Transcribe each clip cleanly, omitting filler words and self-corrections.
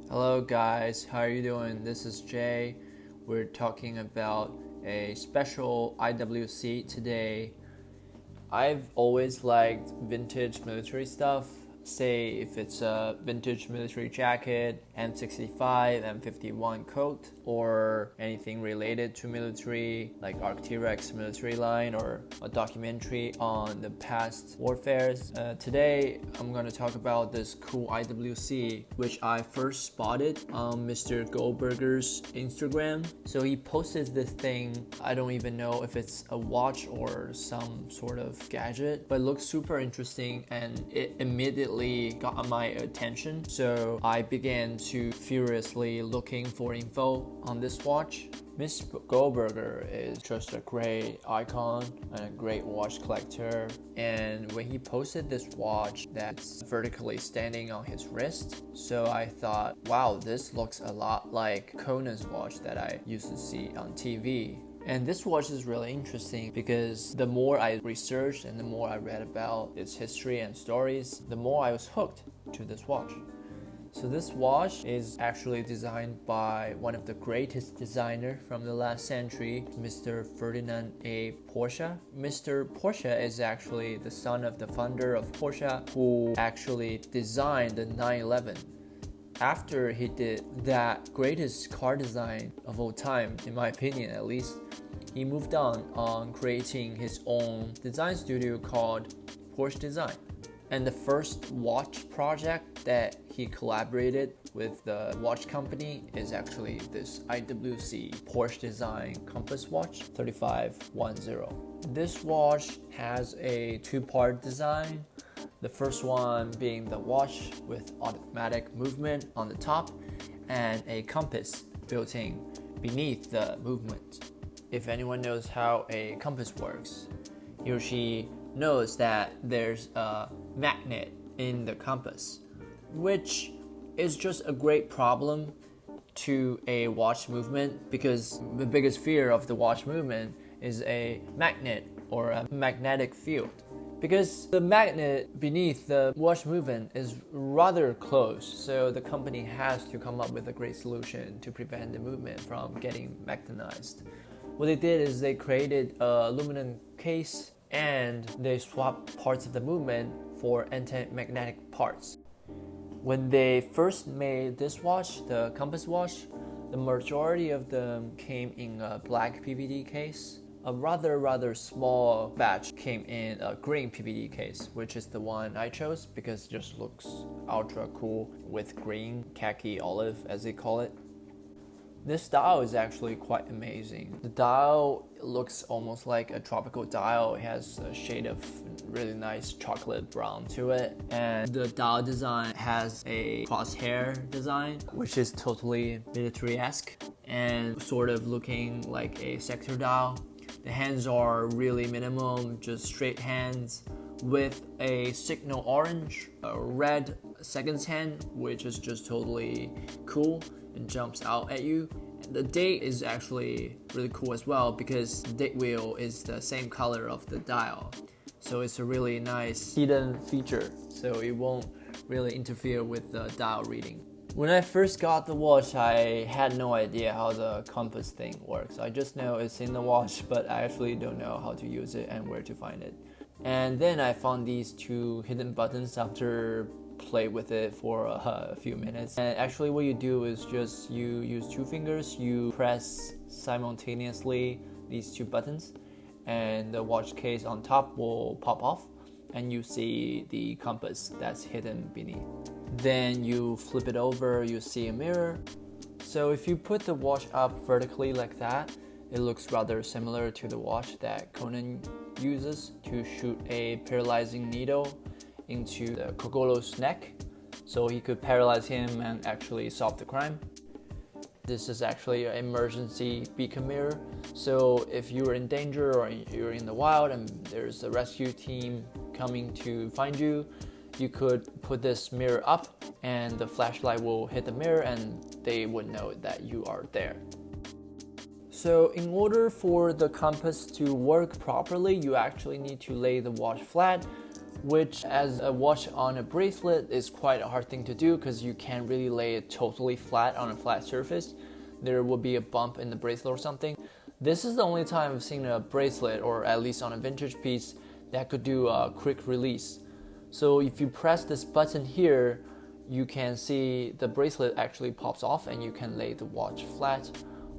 Hello guys, how are you doing? This is Jay. We're talking about a special IWC today. I've always liked vintage military stuff. Say if it's a vintage military jacket, M65, M51 coat, or anything related to military like Arc'teryx military line or a documentary on the past warfares. Today I'm going to talk about this cool IWC which I first spotted on Mr. Goldberger's Instagram. So he posted this thing, I don't even know if it's a watch or some sort of gadget, but it looks super interesting and it immediately got my attention. So I began to furiously looking for info on this watch. Miss Goldberger is just a great icon and a great watch collector. And when he posted this watch that's vertically standing on his wrist, so I thought, wow, this looks a lot like Conan's watch that I used to see on TV. And this watch is really interesting because the more I researched and the more I read about its history and stories, the more I was hooked to this watch. So this watch is actually designed by one of the greatest designers from the last century, Mr. Ferdinand A. Porsche. Mr. Porsche is actually the son of the founder of Porsche, who actually designed the 911. After he did that greatest car design of all time, in my opinion at least, he moved on creating his own design studio called Porsche Design. And the first watch project that he collaborated with the watch company is actually this IWC Porsche Design Compass Watch 3510. This watch has a two-part design. The first one being the watch with automatic movement on the top and a compass built in beneath the movement. If anyone knows how a compass works, he or she knows that there's a magnet in the compass, which is just a great problem to a watch movement because the biggest fear of the watch movement is a magnet or a magnetic field. Because the magnet beneath the watch movement is rather close, so the company has to come up with a great solution to prevent the movement from getting magnetized. What they did is they created an aluminum case and they swapped parts of the movement for anti-magnetic parts. When they first made this watch, the compass watch, the majority of them came in a black PVD case. A rather small batch came in a green PVD case, which is the one I chose because it just looks ultra cool with green, khaki, olive as they call it. This dial is actually quite amazing. The dial looks almost like a tropical dial. It has a shade of really nice chocolate brown to it. And the dial design has a crosshair design, which is totally military-esque and sort of looking like a sector dial. The hands are really minimum, just straight hands with a signal orange, a red seconds hand, which is just totally cool and jumps out at you. And the date is actually really cool as well because the date wheel is the same color of the dial. So it's a really nice hidden feature, so it won't really interfere with the dial reading. When I first got the watch, I had no idea how the compass thing works. I just know it's in the watch, but I actually don't know how to use it and where to find it. And then I found these two hidden buttons after play with it for a few minutes. And actually what you do is just you use two fingers, you press simultaneously these two buttons, and the watch case on top will pop off and you see the compass that's hidden beneath. Then you flip it over, you see a mirror. So if you put the watch up vertically like that, it looks rather similar to the watch that Conan uses to shoot a paralyzing needle into the Cogolo's neck, so he could paralyze him and actually solve the crime. This is actually an emergency beacon mirror, so if you're in danger or you're in the wild and there's a rescue team coming to find you, you could put this mirror up and the flashlight will hit the mirror and they would know that you are there. So in order for the compass to work properly, you actually need to lay the watch flat which as a watch on a bracelet is quite a hard thing to do because you can't really lay it totally flat on a flat surface. There will be a bump in the bracelet or something. This is the only time I've seen a bracelet, or at least on a vintage piece, that could do a quick release. So if you press this button here, you can see the bracelet actually pops off and you can lay the watch flat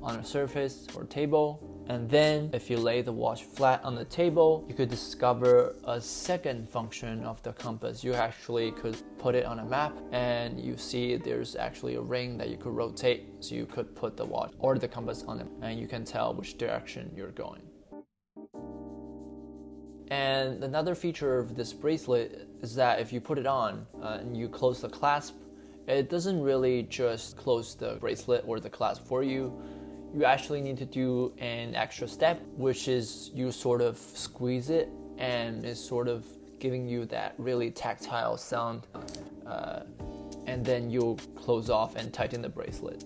on a surface or table. And then if you lay the watch flat on the table, you could discover a second function of the compass. You actually could put it on a map and you see there's actually a ring that you could rotate. So you could put the watch or the compass on it and you can tell which direction you're going. And another feature of this bracelet is that if you put it on and you close the clasp, it doesn't really just close the bracelet or the clasp for you. You actually need to do an extra step, which is you sort of squeeze it and it's sort of giving you that really tactile sound. And then you'll close off and tighten the bracelet.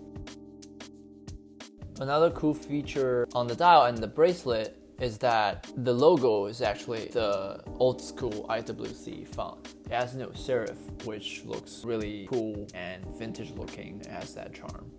Another cool feature on the dial and the bracelet is that the logo is actually the old school IWC font. It has no serif, which looks really cool and vintage looking. It has that charm.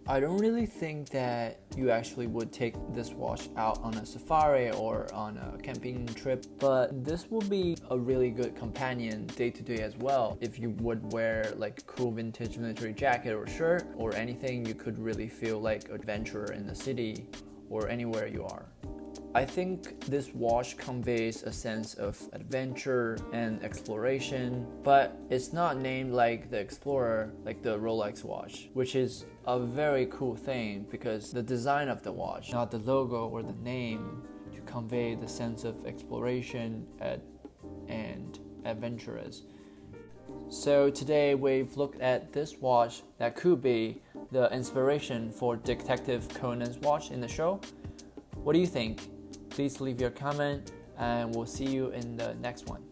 I don't really think that you actually would take this watch out on a safari or on a camping trip, but this will be a really good companion day to day as well. If you would wear like a cool vintage military jacket or shirt or anything, you could really feel like adventure in the city or anywhere you are. I think this watch conveys a sense of adventure and exploration, but it's not named like the Explorer, like the Rolex watch, which is a very cool thing because the design of the watch, not the logo or the name, to convey the sense of exploration and adventurous. So today we've looked at this watch that could be the inspiration for Detective Conan's watch in the show. What do you think? Please leave your comment and we'll see you in the next one.